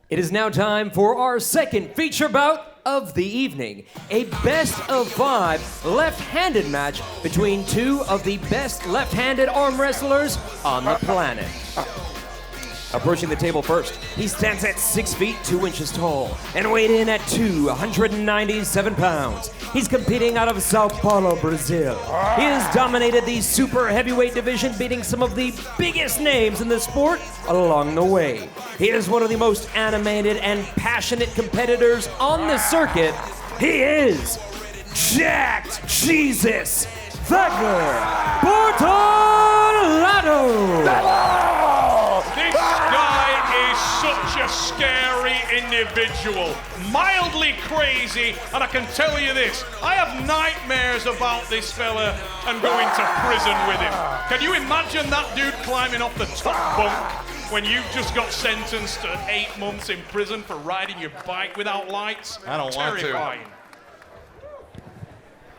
It is now time for our second feature bout of the evening. A best-of-5 left-handed match between two of the best left-handed arm wrestlers on the planet. Approaching the table first, he stands at 6 feet 2 inches tall and weighed in at 297 pounds. He's competing out of Sao Paulo, Brazil. He has dominated the super heavyweight division, beating some of the biggest names in the sport along the way. He is one of the most animated and passionate competitors on the circuit. He is Jacked Jesus Wagner Bortolato. This guy is such a scary individual, mildly crazy, and I can tell you this, I have nightmares about this fella and going to prison with him. Can you imagine that dude climbing off the top bunk when you've just got sentenced to 8 months in prison for riding your bike without lights? I don't want to. Terrifying.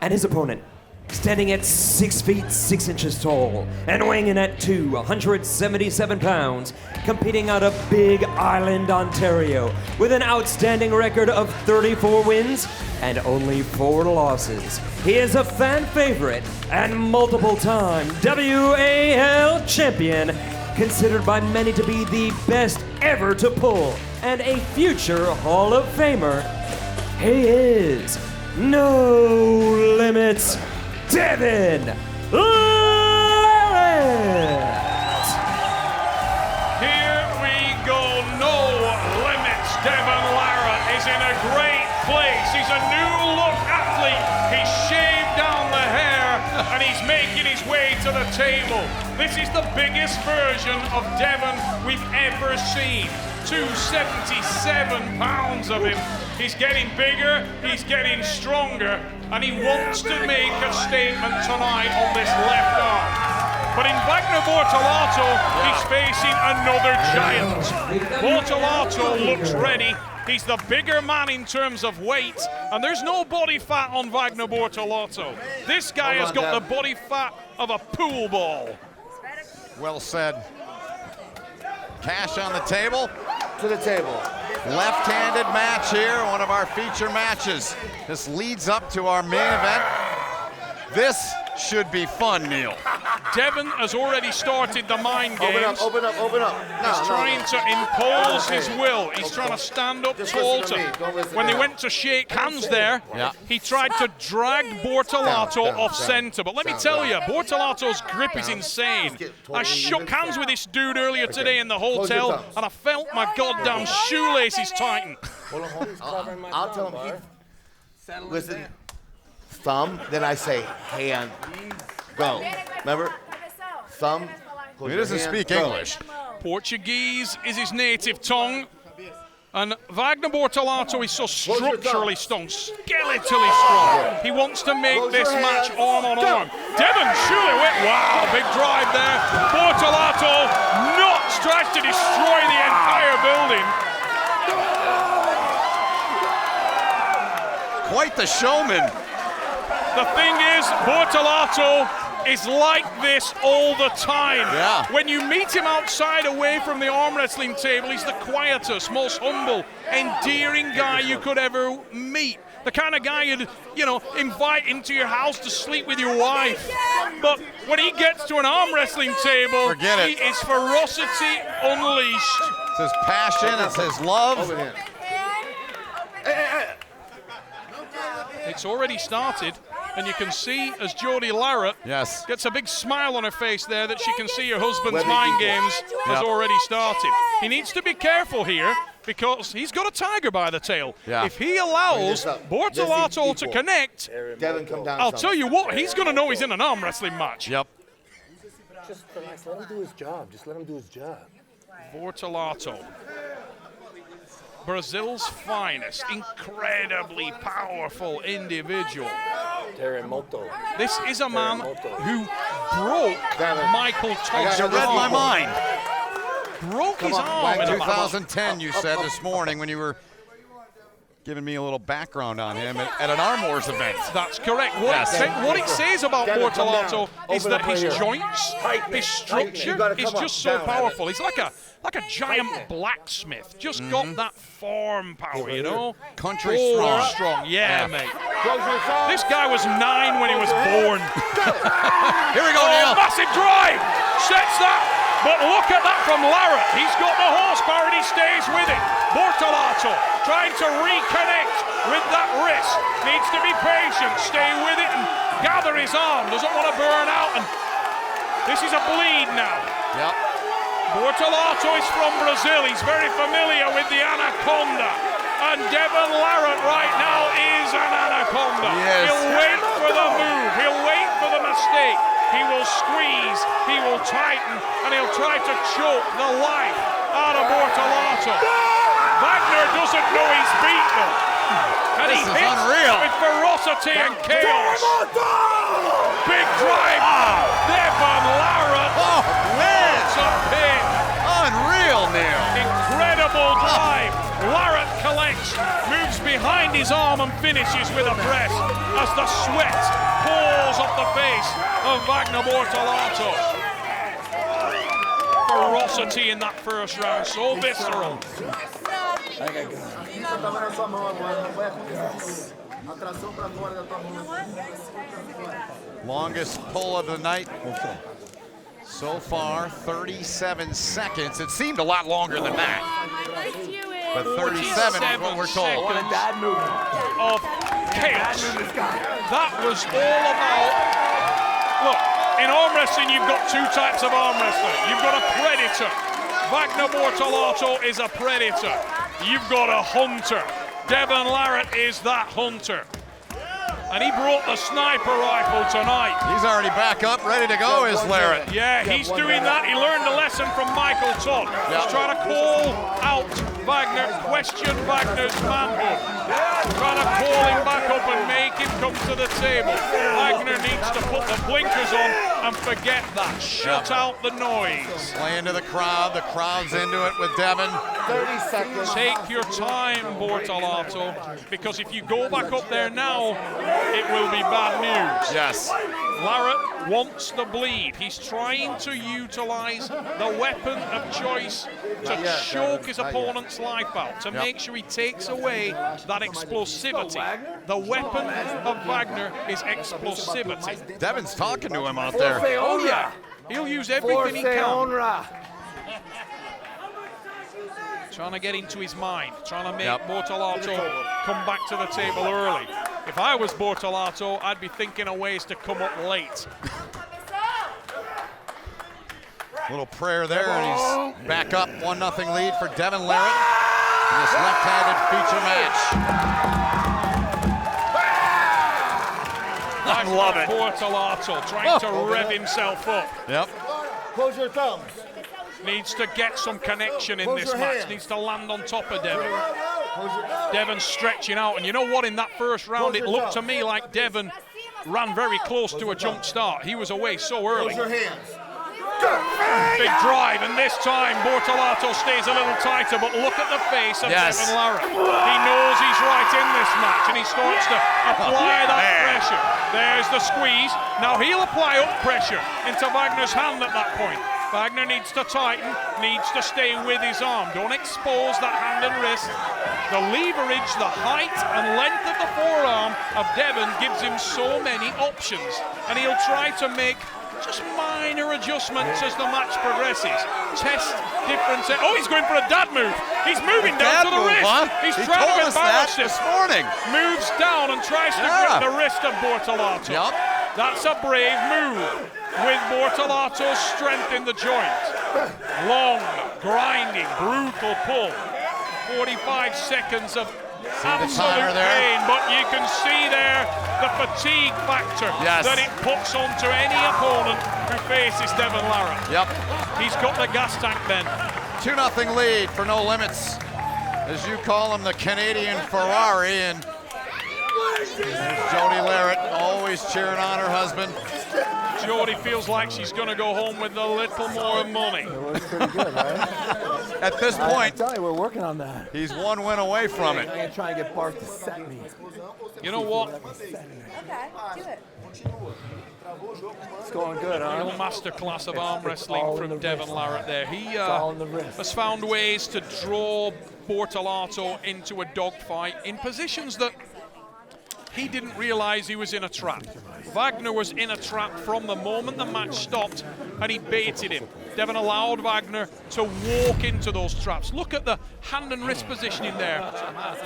And his opponent, standing at 6 feet 6 inches tall and weighing in at 277 pounds, competing out of Big Island, Ontario, with an outstanding record of 34 wins and only 4 losses. He is a fan favorite and multiple-time WAL champion, considered by many to be the best ever to pull, and a future Hall of Famer. He is No Limits Devon Larratt. Here we go, No Limits. Devon Larratt is in a great place. He's a new look athlete. He's shaved down the hair and he's making his way to the table. This is the biggest version of Devon we've ever seen. 277 pounds of him. He's getting bigger, he's getting stronger, and he wants to make a statement tonight on this left arm. But in Wagner Bortolato, he's facing another giant. Bortolato looks ready. He's the bigger man in terms of weight, and there's no body fat on Wagner Bortolato. This guy has got the body fat of a pool ball. Well said. Cash on the table. To the table. Left-handed match here, one of our feature matches. This leads up to our main event. This should be fun, Neil. Devon has already started the mind games. Open up. He's trying to impose his will. He's trying to stand up tall. When they went to shake hands there, he tried to drag Bortolato off center. But let me tell you, Bortolato's grip is insane. I shook hands with this dude earlier today in the hotel, and I felt my goddamn shoelaces tighten. I'll tell him. Listen, thumb, then I say hand. Go. Remember? Thumb. He doesn't speak English. Portuguese is his native tongue. And Wagner Bortolato is so structurally strong, skeletally strong. He wants to make this match arm on arm. Devon surely went, wow, big drive there. Bortolato tries to destroy the entire building. Quite the showman. The thing is, Bortolato is like this all the time. Yeah. When you meet him outside away from the arm wrestling table, he's the quietest, most humble, endearing guy you could ever meet. The kind of guy you'd, invite into your house to sleep with your wife. But when he gets to an arm wrestling table, forget it. He is ferocity unleashed. It's his passion, it's his love. Over here. It's already started. And you can see as Jody Larratt gets a big smile on her face there that she can see her husband's mind games has already started. He needs to be careful here because he's got a tiger by the tail. Yeah. If he allows Bortolato to connect, I'll tell you what, he's going to know he's in an arm wrestling match. Yep. Just relax, let him do his job. Just let him do his job. Bortolato. Brazil's finest, incredibly powerful individual. This is a man who broke Michael Todd's arm. You read my mind. Broke his arm in 2010, you said this morning when you were giving me a little background on him at an Arm Wars event. That's correct. What it says about Bortolato is that his joints, his structure is just so powerful. He's like a giant blacksmith. Just got that form power, you know? Country strong. Yeah, mate. This guy was 9 when he was born. Here we go, Neil. Massive drive. Sets that. But look at that from Larratt. He's got the horsepower and he stays with it. Bortolato trying to reconnect with that wrist. Needs to be patient, stay with it and gather his arm. Doesn't want to burn out. And this is a bleed now. Yep. Bortolato is from Brazil. He's very familiar with the anaconda. And Devon Larratt right now is an anaconda. Yes. He'll wait for the move. He'll wait for the mistake. He will squeeze, he will tighten, and he'll try to choke the life out of Bortolato. Wagner doesn't know he's beat them. And he hits unreal. with ferocity and chaos. Big drive. Devon Larratt. Oh, man. What's a pin. Unreal, Neil. Incredible drive. Larratt collects, moves behind his arm and finishes with a press as the sweat pours up the face of Wagner Bortolato. Ferocity in that first round, so visceral. Longest pull of the night. So far, 37 seconds. It seemed a lot longer than that. But 37 is what we're told. What a bad move of chaos. That was all about. Look, in arm wrestling, you've got 2 types of arm wrestling. You've got a predator. Wagner Bortolato is a predator. You've got a hunter. Devon Larratt is that hunter. And he brought the sniper rifle tonight. He's already back up, ready to go, is Larratt. Yeah, he's doing that. He learned a lesson from Michael Todd. He's trying to call out Wagner, question Wagner's manhood. Trying to call him back up and make him come to the table. Wagner needs to put the blinkers on and forget that. Shut out the noise. Playing to the crowd's into it with Devon. 30 seconds. Take your time, Bortolato, because if you go back up there now, it will be bad news. Yes. Larratt wants the bleed. He's trying to utilize the weapon of choice to choke his opponent's life out, to make sure he takes away that explosivity. The weapon of Wagner is explosivity. Devon's talking to him out there. Oh yeah, he'll use everything he can. Trying to get into his mind, trying to make Bortolato come back to the table early. If I was Bortolato, I'd be thinking of ways to come up late. Little prayer there, and he's back up. 1-0 lead for Devon Larratt in this left-handed feature match. I love it. Bortolato trying to rev himself up. Yep. Close your thumbs. Needs to get some connection in this match. Needs to land on top of Devon. Devon stretching out, and you know what? In that first round, it looked to me like Devon ran very close to a jump start. He was away so early. Close your hands. Big drive, and this time Bortolato stays a little tighter, but look at the face of Devon Larratt. He knows he's right in this match, and he starts to apply that pressure. There's the squeeze. Now he'll apply up pressure into Wagner's hand at that point. Wagner needs to tighten, needs to stay with his arm. Don't expose that hand and wrist. The leverage, the height and length of the forearm of Devon gives him so many options, and he'll try to make just minor adjustments as the match progresses. Test different. Oh, he's going for a dad move. He's moving down to the wrist. He's trying to embarrass him. This morning. Moves down and tries to grip the wrist of Bortolato. That's a brave move with Bortolato's strength in the joint. Long, grinding, brutal pull. 45 seconds of absolute pain, but you can see there the fatigue factor that it puts onto any opponent who faces Devon Larratt. He's got the gas tank then. 2-0 lead for No Limits, as you call him, the Canadian Ferrari, and there's Jody Larratt always cheering on her husband. Jody feels like she's going to go home with a little more money. It looks pretty good, right? At this point, I'm telling you, we're working on that. he's 1 win away from it. I'm going to try and get Bart to set me. You know what? Okay, do it. It's going good, huh? Real masterclass of arm wrestling all in from the Devon wrist. Larratt there. He all in the wrist. has found ways to draw Bortolato into a dogfight in positions that he didn't realize he was in a trap. Wagner was in a trap from the moment the match stopped, and he baited him. Devon allowed Wagner to walk into those traps. Look at the hand and wrist positioning there.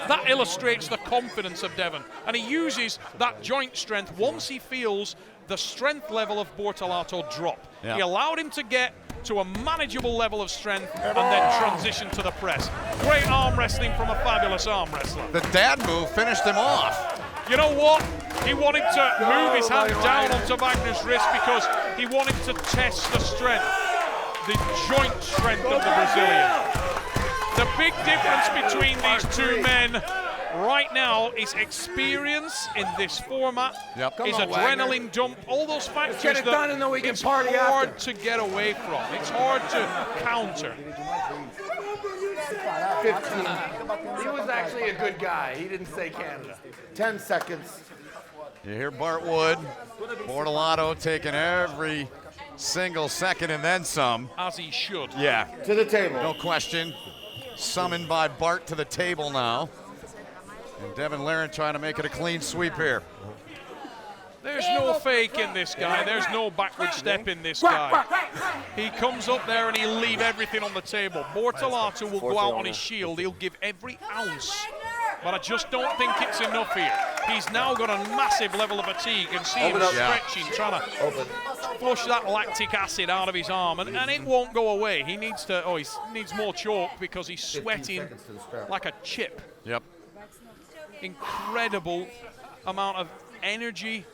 That illustrates the confidence of Devon, and he uses that joint strength once he feels the strength level of Bortolato drop. Yeah. He allowed him to get to a manageable level of strength and then transition to the press. Great arm wrestling from a fabulous arm wrestler. The dad move finished him off. You know what? He wanted to move his hand down onto Wagner's wrist because he wanted to test the strength, the joint strength of the Brazilian. The big difference between these two men right now is experience in this format, is adrenaline dump, all those factors get it done and then we can it's party hard after. to get away from. It's hard to counter. 15. He was actually a good guy. He didn't say Canada. 10 seconds. You hear Bart Wood, Bortolato taking every single second and then some. As he should. Yeah, To the table. no question. Summoned by Bart to the table now. And Devon Larratt trying to make it a clean sweep here. There's no fake in this guy. There's no backward step in this guy. He comes up there and he'll leave everything on the table. Bortolato will go out on his shield. He'll give every ounce. But I just don't think it's enough here. He's now got a massive level of fatigue and see him stretching, trying to flush that lactic acid out of his arm, and it won't go away. He needs to. Oh, he needs more chalk because he's sweating like a chip. Yep. Incredible amount of energy,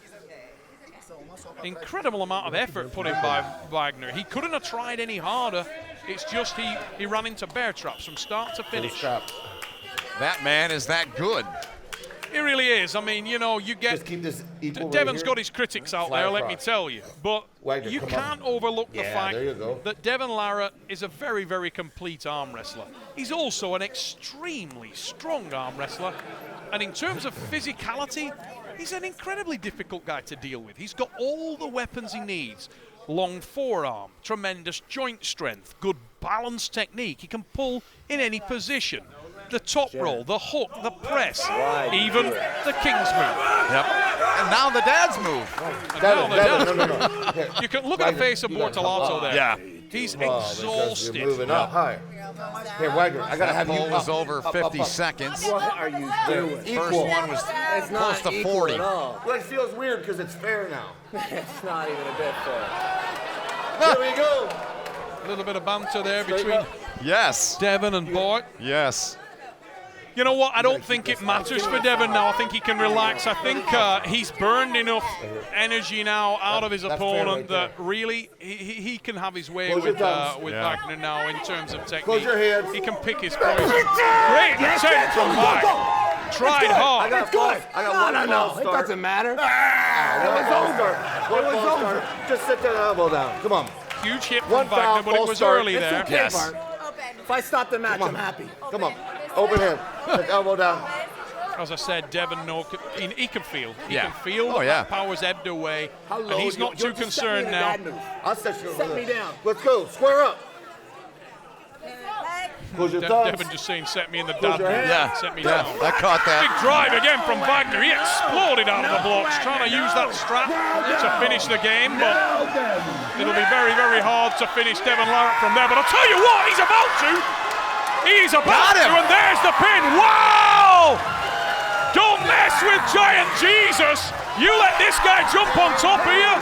incredible amount of effort put in by Wagner. He couldn't have tried any harder. It's just he ran into bear traps from start to finish. That man is that good. He really is. I mean, you know, you get Just keep this equal Devon's right got here. his critics out Slide there, let me across. tell you. But Wagner, you come can't on. overlook the Yeah, fact there you go. that Devon Larratt is a very, very complete arm wrestler. He's also an extremely strong arm wrestler. And in terms of physicality, he's an incredibly difficult guy to deal with. He's got all the weapons he needs. Long forearm, tremendous joint strength, good balance technique. He can pull in any position. The top roll, the hook, the press, even the King's move. Yep. And now the dad's move. And now the dad's no. move. You can look at the face of Bortolato there. Yeah. He's Because you're exhausted. moving up high. Here, Wagner, I gotta have you Poll was up, over up, 50 up. seconds. What are you doing? First one was close to 40. Well, it feels weird because it's fair now. It's not even a bit fair. Here we go. A little bit of banter there between Yes. Devon and Bart. Yes. You know what? I don't think it matters for Devon now. I think he can relax. I think he's burned enough energy now out of his That's fair opponent right there. that really he can have his way Close your with thumbs. Wagner now in terms of technique. Close your hands. He can pick his poison. Great attempt from Wagner. Tried hard. I got one false It start. doesn't matter. It was over. One false start. Just sit that elbow down. Come on. Huge hit One from Wagner, foul, but it false was start. early It's there. Okay, Yes. Bart. If I stop the match, Come I'm on. happy. Come on. Open hand. Sit elbow down. As I said, Devon, he can feel. He Yeah. can feel Oh, yeah. that power's ebbed away, How and low he's you- not you'll too just set me in concerned a now. bad move. I'll set you Set me down. Let's go. Square up. Close your thumbs. Devon just saying, set me in the Close dad your move. hand. Yeah. Set me Yeah. down. I caught Big that. drive again from Wagner. He exploded out of the blocks, trying to use that strap to finish the game, but it'll be very, very hard to finish Devon Larratt from there. But I'll tell you what, he's about to. He's about Got to, him. and there's the pin. Wow! Don't mess with Giant Jesus. You let this guy jump on top of you.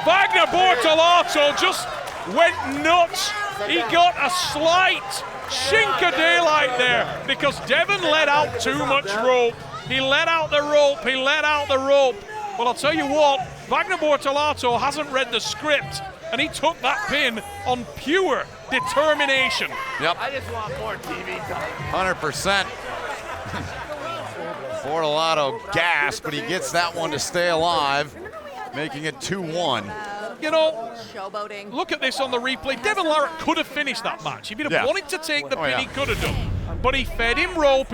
Wagner Bortolato just went nuts. He got a slight shink of daylight there because Devon let out too much rope. He let out the rope. He let out the rope. But I'll tell you what, Wagner Bortolato hasn't read the script, and he took that pin on pure determination. Yep. I just want more TV time. 100%. Bortolato gasped, but he gets that one to stay alive, making it 2-1. You know, Showboating. look at this on the replay. Devon Larratt could have finished that match. If he'd have Yeah. wanted to take the pin, yeah. he could have done. But he fed him rope,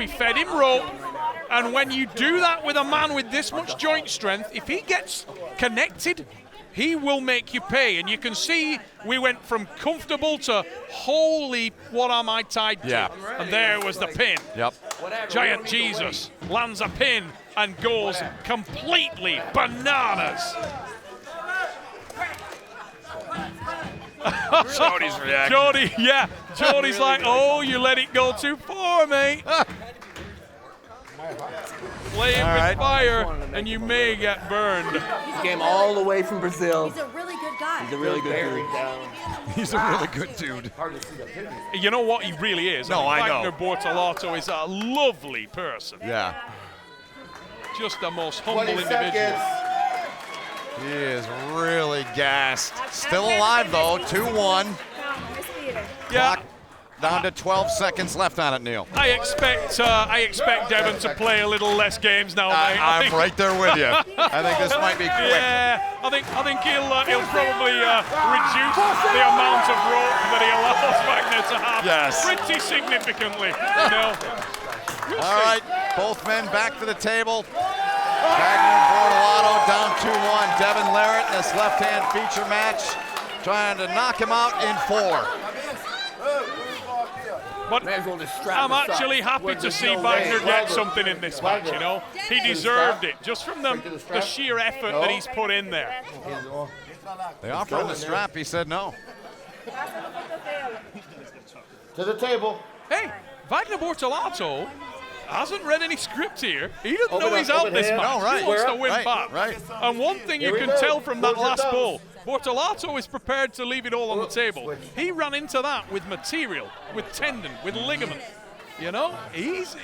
And when you do that with a man with this much joint strength, if he gets connected, he will make you pay. And you can see we went from comfortable to holy, what am I tied to? Yeah. And there was the pin. Yep. Giant Jesus lands a pin and goes completely bananas. Jody's reaction. Jody, yeah. Jody's like, oh, you let it go too far, mate. Playing with fire, and you may get burned. He came all the way from Brazil. He's a really good guy. He's a really good dude. He's a really good dude. You know what he really is? No, I know. Wagner Bortolato is a lovely person. Yeah. Just the most humble 20 individual. seconds. He is really gassed. Still alive, though, 2-1. Yeah. Clock down to 12 seconds left on it, Neil. I expect Devon to play a little less games now, mate. I'm right there with you. I think this might be quick. Yeah, I think he'll probably reduce the amount of rope that he allows Wagner to have. Yes. Pretty significantly. We'll All see. right, both men back to the table. Wagner Bortolato down 2-1. Devon Larratt in this left-hand feature match, trying to knock him out in 4. But May as well just strap I'm us up. actually happy to see Wagner get something in this match, you know. He deserved it, just from the sheer effort that he's put in there. They offered him the strap. He said no. To the table. Hey, Wagner Bortolato hasn't read any script here. He doesn't Open know he's up, out open this hand. match. No, right. He wants to win Right, back. right. And one thing you Here we can go. tell from that Close your last thumbs. pull, Bortolato is prepared to leave it all on the table. He ran into that with material, with tendon, with ligament. You know, he's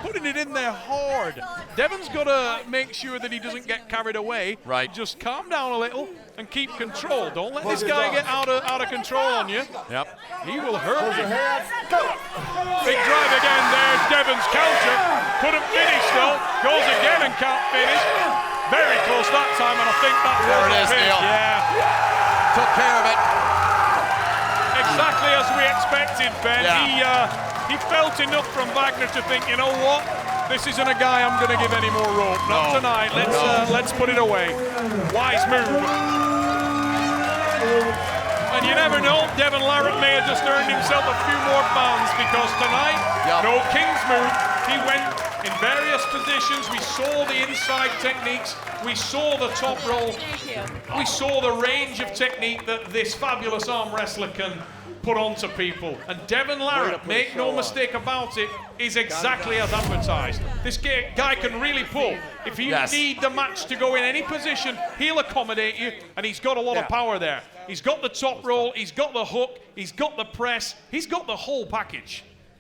putting it in there hard. Devon's got to make sure that he doesn't get carried away. Right. Just calm down a little and keep control. Don't let this guy get out of control on you. Yep. He will hurt Close you. your hands. Go. Big drive again there. Devon's counter. Couldn't finish though. Goes again and can't finish. Very close that time, and I think that There was it a is, pin. Neil. Yeah. Took care of it. Exactly as we expected, Ben. Yeah. He felt enough from Wagner to think, you know what? This isn't a guy I'm going to give any more rope. Not No. tonight. Let's put it away. Wise move. And you never know, Devon Larratt may have just earned himself a few more pounds because tonight, no King's move. He went in various positions. We saw the inside techniques. We saw the top roll. We saw the range of technique that this fabulous arm wrestler can put onto people. And Devon Larratt, make no mistake about it, is exactly as advertised. This guy can really pull. If you need the match to go in any position, he'll accommodate you, and he's got a lot of power there. He's got the top roll, he's got the hook, he's got the press, he's got the whole package.